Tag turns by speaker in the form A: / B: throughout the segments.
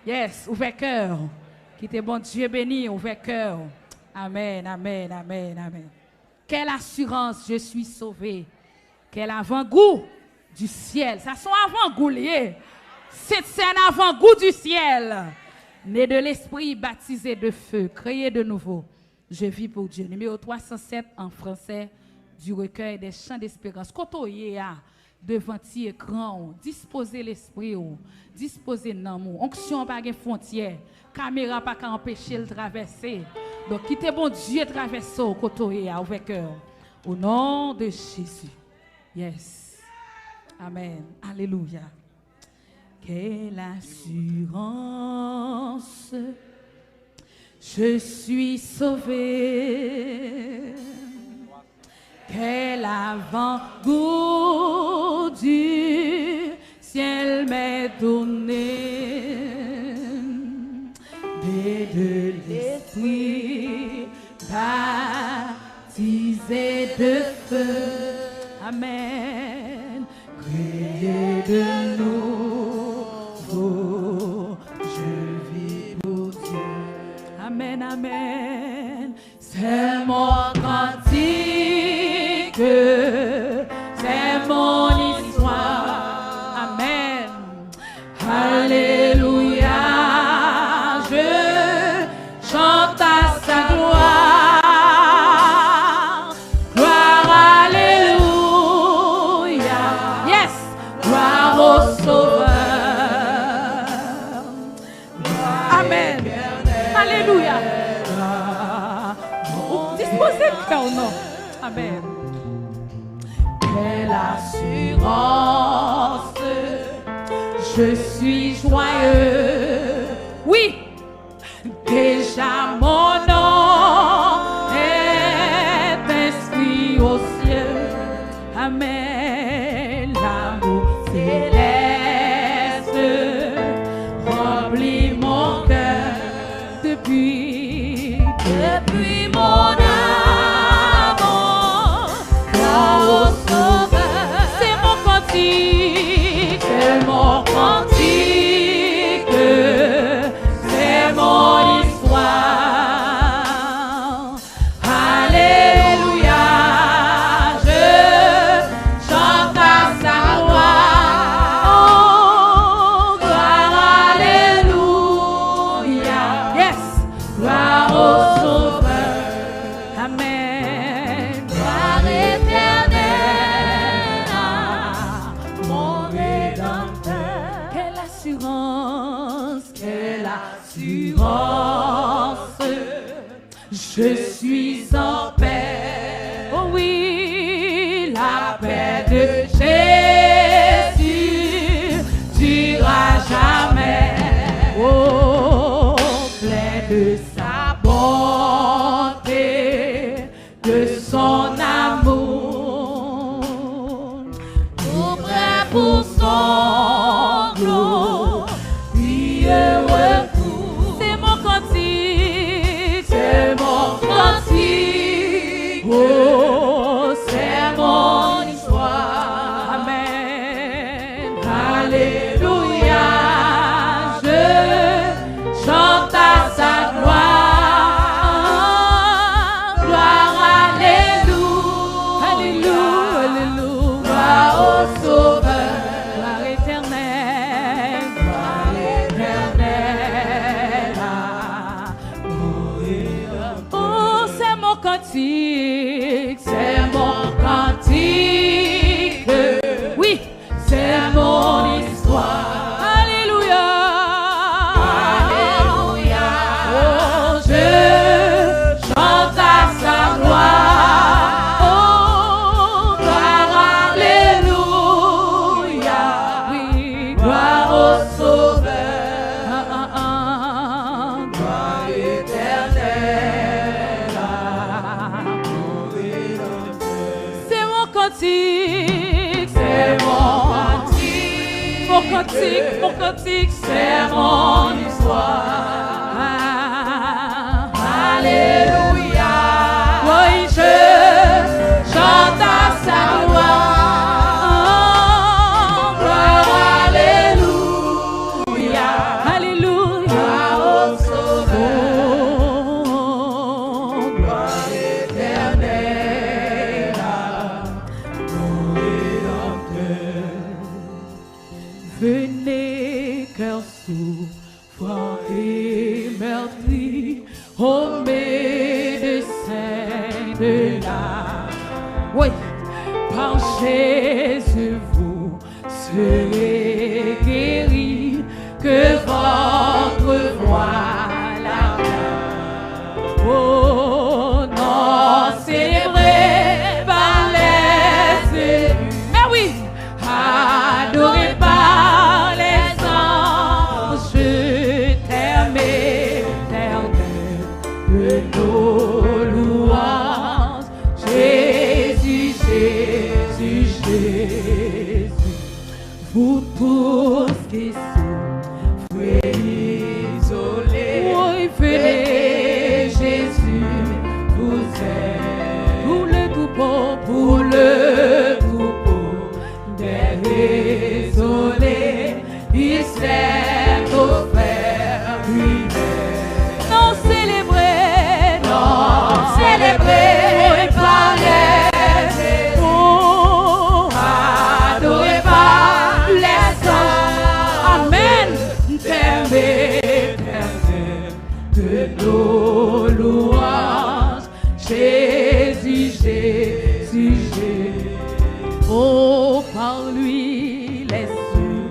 A: Yes, ouvert cœur. Qui t'est bon Dieu béni, ouvert cœur. Amen, amen, amen, amen. Quelle assurance, je suis sauvé. Quel avant-goût du ciel. Ça sont avant-goût liés. C'est un avant-goût du ciel. Né de l'esprit, baptisé de feu, créé de nouveau. Je vis pour Dieu. Numéro 307 en français du recueil des chants d'espérance. Quand devant l'écran, disposer l'esprit, disposer l'amour. Onction pas de frontières. Caméra pas qu'à empêcher le traverser. Donc quittez bon Dieu traverser au côté avec cœur. Au nom de Jésus. Yes. Amen. Alléluia. Quelle assurance. Je suis sauvé. Quel avant-goût du ciel m'est donné. Né de l'esprit, baptisé de feu. Amen. Créé de nouveau, je vis pour Dieu. Amen, amen. C'est mon cantique, c'est mon histoire. Amen. Alléluia. Je chante à sa gloire. Gloire, alléluia. Yes. Gloire au Sauveur. Amen. Alléluia. Disposez le cœur, non. Amen. Quelle assurance. Je suis joyeux. Oui. Déjà mon nom est inscrit au ciel. Amen. L'amour céleste remplit mon cœur depuis mon amour. Là au Sauveur, c'est mon cantique, c'est mon cantique, c'est mon histoire. Alléluia, je chante à sa gloire. Oh, gloire, alléluia. Yes, gloire au Sauveur. Amen. Gloire éternelle à mon Rédempteur. Quelle assurance, quelle assurance. Je suis en paix. Oh oui, la paix de Jésus durera jamais. Oh, plein de sa bonté, de son amour, tout prêt pour son glorieux retour. C'est mon cantique, c'est mon cantique, oh, c'est mon histoire. Amen. Alléluia, je chante à sa gloire. Gloire, alléluia, alléluia, alléluia. Gloire au Sauveur. Gloire éternelle, gloire éternelle à mon Rédempteur. Oh, c'est mon cantique, c'est mon cantique. Oui, c'est mon histoire. Alléluia. Alléluia. Oh, je chante à sa gloire. Oh, gloire, alléluia. Oui, gloire au Sauveur. Gloire éternelle à mon Rédempteur. C'est mon cantique, c'est mon cantique. Mon cantique, c'est mon histoire. Alléluia. Oui, je chante à sa gloire. Gloire, alléluia. Alléluia. au-delà. Oui, par Jésus, vous serez guéris, que votre voix l'acclame. Oh non, célébré par les élus, mais oui, adoré par les anges, terme éternel de nos louanges. Jésus, Jésus, Jésus, vous tous qui souffrez isolés, oui, venez, Jésus vous aime. Pour le troupeau des désolés, il s'est offert lui-même. Non célébré par les étoiles, adoré par les anges. Amen. Terme éternel de nos louanges. Jésus, Jésus, Jésus. Oh, par lui les cieux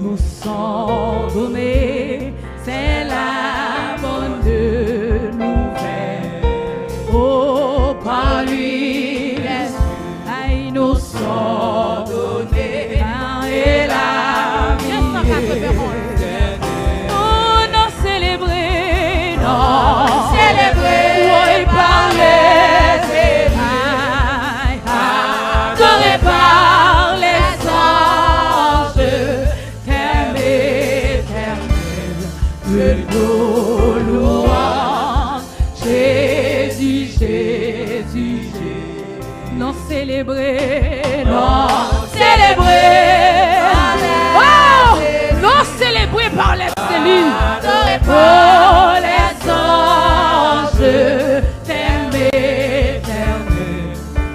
A: nous sont donnés. C'est la bonne nouvelle. Oh, par lui les cieux nous sont donnés. Et la vie. Oh, non célébré, oui, par les élus, adoré par les anges, terme éternel de nos louanges. Jésus, Jésus, Jésus. Non célébré, oh, non célébré par les élus, oh, les anges, terme éternel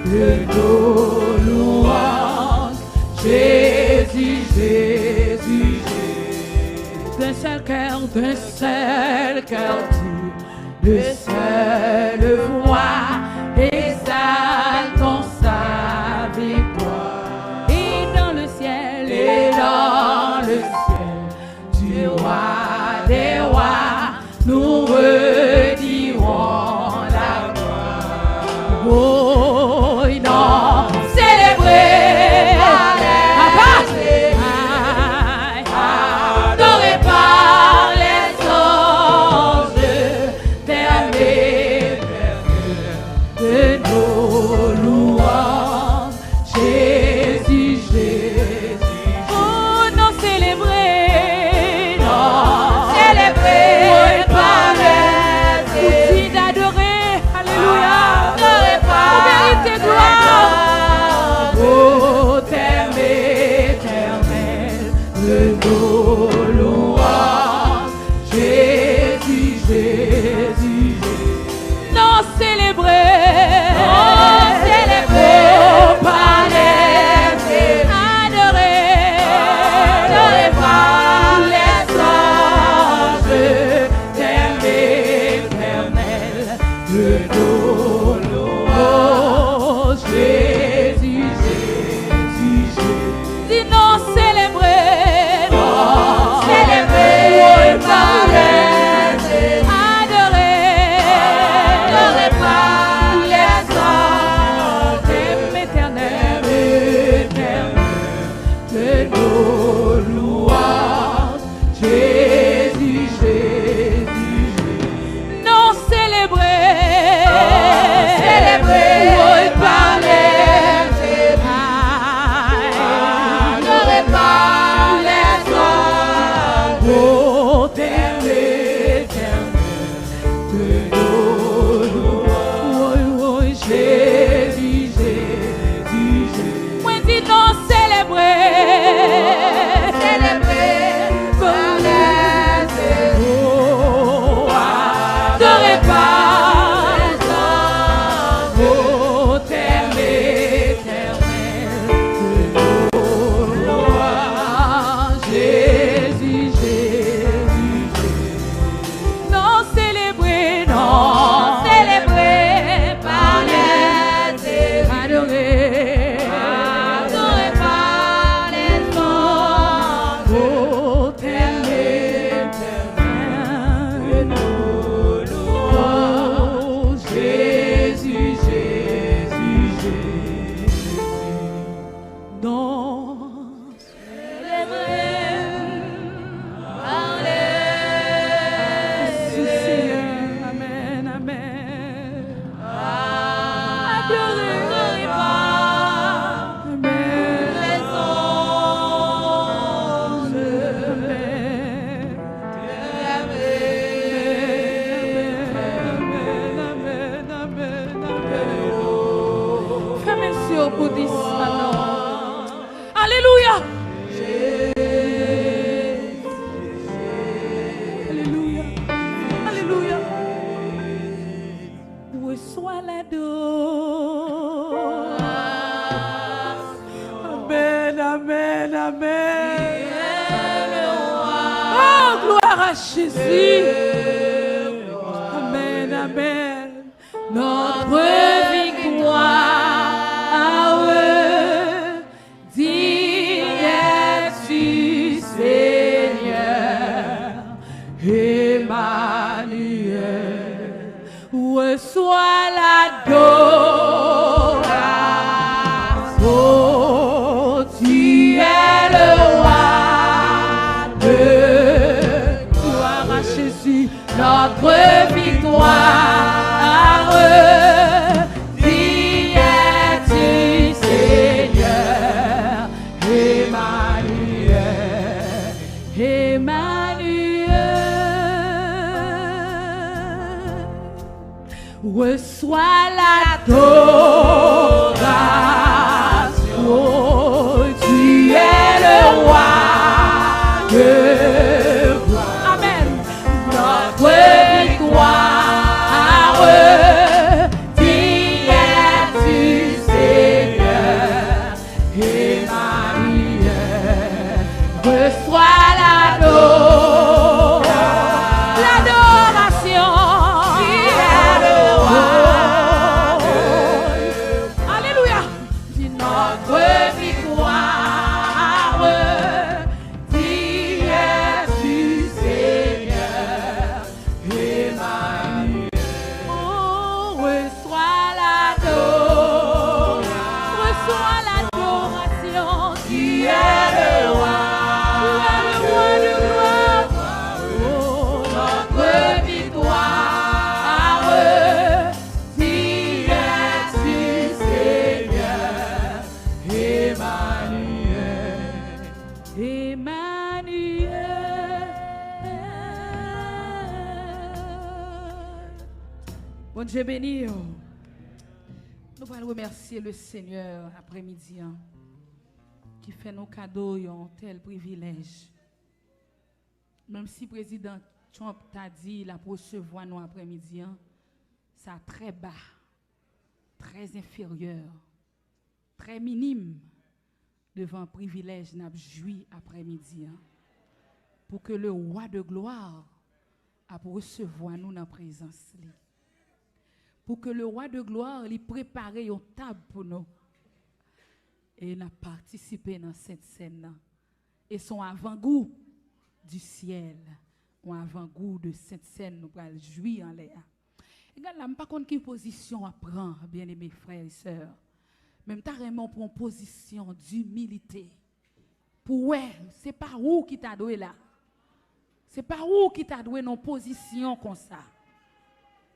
A: de nos louanges. Jésus, Jésus, Jésus. D'un seul cœur, de seule voix, exaltons sa victoire. Et dans le ciel, du roi des rois, nous redirons la gloire. Oh non, célébré, adoré par les anges, terme éternel de nos louanges. Jésus, Jésus. Oh non, célébré, par les outils d'adorer, alléluia, vérité, gloire. Oh, terme éternel de nos louanges. Jésus, Jésus, Jésus. Non célébré, par les élus, adoré par les anges, terme éternel de nos louanges. Jésus, Jésus, Jésus. Dis non célébré, par les élus, adoré par les anges, terme éternel de nos louanges. Jésus, Jésus, Jésus. Non célébré, Alléluia. Alléluia. Alléluia. Reçois la dose. Amen, amen, amen. Oh, gloire à Jésus. Amen, amen. Notre victoire, digne es-tu, Seigneur, Emmanuel. Reçois l'adoration, tu es le roi de gloire à Jésus, notre victoire. Reçois l'adoration, tu es le roi de gloire. Amen. Notre victoire, digne es-tu, Seigneur, Emmanuel. Reçois l'adoration. Bon Dieu béni. Nous allons remercier le Seigneur après-midi qui fait nos cadeaux un tel privilège. Même si le président Trump t'a dit la recevoir nous après-midi, ça très bas, très inférieur, très minime devant le privilège n'a joui après-midi. Pour que le roi de gloire a recevoir nous dans la présence. Pour que le roi de gloire lui prépare une table pour nous. Et il a participé dans cette scène. Et son avant-goût du ciel, un avant-goût de cette scène, nous allons jouir en l'air. Et là, je ne sais pas quelle position à prendre, bien-aimés frères et sœurs. Même carrément pour une position d'humilité. Pour ouais, c'est pas où qui t'a doué là. C'est pas où qui t'a doué une position comme ça.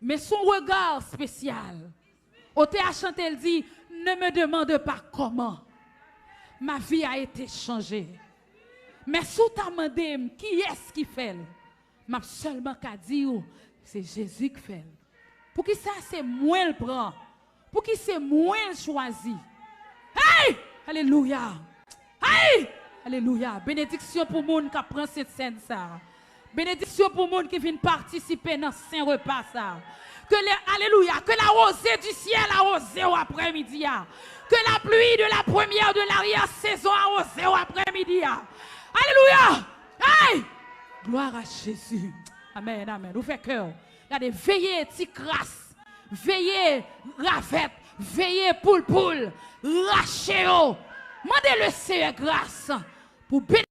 A: Mais son regard spécial. Au théâtre chanté, elle dit, ne me demande pas comment. Ma vie a été changée. Mais sous ta demande, qui est-ce qui fait? M'a seulement qu'à dire, c'est Jésus qui fait. Pour qui ça, c'est moi le prend. Pour qui c'est moi le choisi. Hey! Alléluia. Hey! Alléluia. Bénédiction pour le monde qui prend cette scène ça. Bénédiction pour le monde qui vient participer dans ce saint repas ça. Alléluia, que la rosée du ciel arrosé au après-midi. Que la pluie de la première de l'arrière-saison arrosé au après-midi. Alléluia. Hey! Gloire à Jésus. Amen, amen. Vous faites cœur. Regardez, veillez, petit crasse. Veillez, ravette. Veillez, poule. Lâchez-vous. Mandez le Seigneur grâce pour bénir.